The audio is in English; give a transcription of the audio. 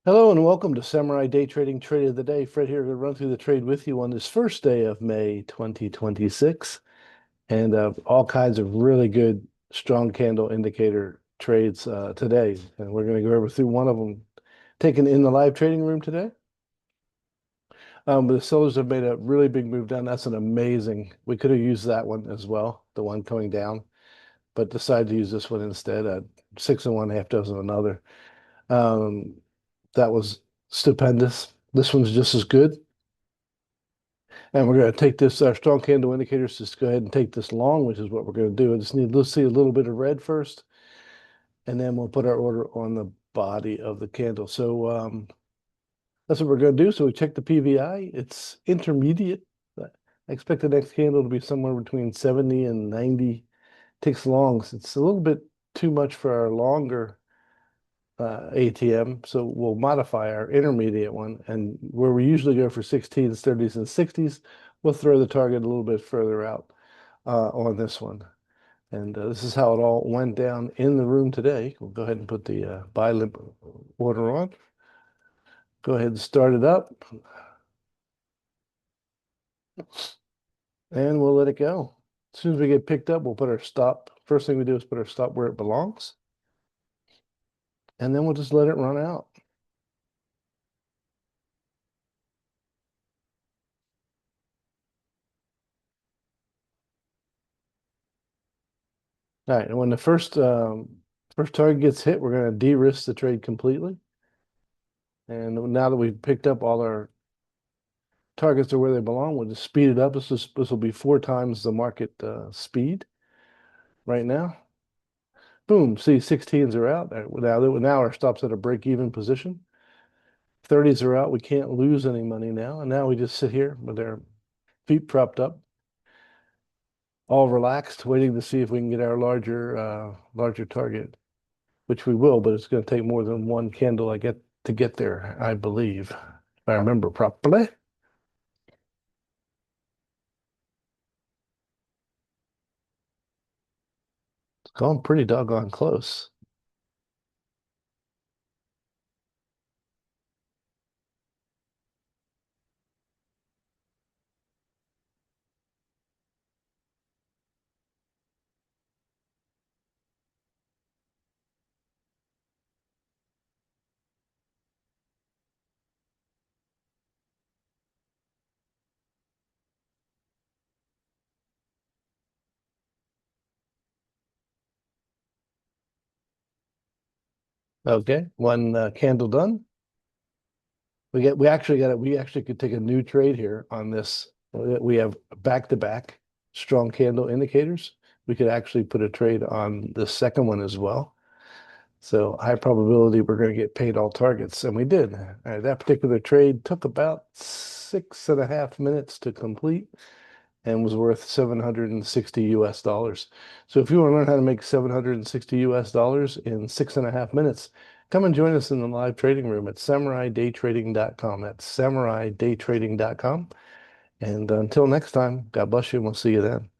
Hello and welcome to Samurai Day Trading Trade of the Day. Fred here to run through the trade with you on this first day of May 2026. And all kinds of really good strong candle indicator trades today. And we're going to go over through one of them taken in the live trading room today. But the sellers have made a really big move down. That's an amazing. We could have used that one as well, the one coming down, but decided to use this one instead. 6 and 1, half dozen another. Um, that was stupendous. This one's just as good. And we're going to take this, our strong candle indicators, just go ahead and take this long, which is what we're going to do. I just need to see a little bit of red first, and then we'll put our order on the body of the candle. So that's what we're going to do. So we check the PVI. It's intermediate. I expect the next candle to be somewhere between 70 and 90 ticks long. So it's a little bit too much for our longer ATM. So we'll modify our intermediate one. And where we usually go for 16s, 30s, and 60s, we'll throw the target a little bit further out on this one. And this is how it all went down in the room today. We'll go ahead and put the buy limp order on. Go ahead and start it up. And we'll let it go. As soon as we get picked up, we'll put our stop. First thing we do is put our stop where it belongs. And then we'll just let it run out. All right, and when the first target gets hit, we're going to de-risk the trade completely. And now that we've picked up all our targets are where they belong, we'll just speed it up. This will be 4 times the market speed right now. Boom, see 16s are out. Now our stop's at a break-even position. 30s are out. We can't lose any money now. And now we just sit here with our feet propped up, all relaxed, waiting to see if we can get our larger target, which we will, but it's going to take more than one candle to get there, I believe, if I remember properly. It's gone pretty doggone close. Okay, one candle done. We actually could take a new trade here on this. We have back-to-back strong candle indicators. We could actually put a trade on the second one as well. So high probability we're going to get paid all targets, and we did. That particular trade took about 6.5 minutes to complete and was worth 760 US dollars. So if you want to learn how to make 760 US dollars in 6.5 minutes, come and join us in the live trading room at samuraidaytrading.com. That's samuraidaytrading.com. And until next time, God bless you, and we'll see you then.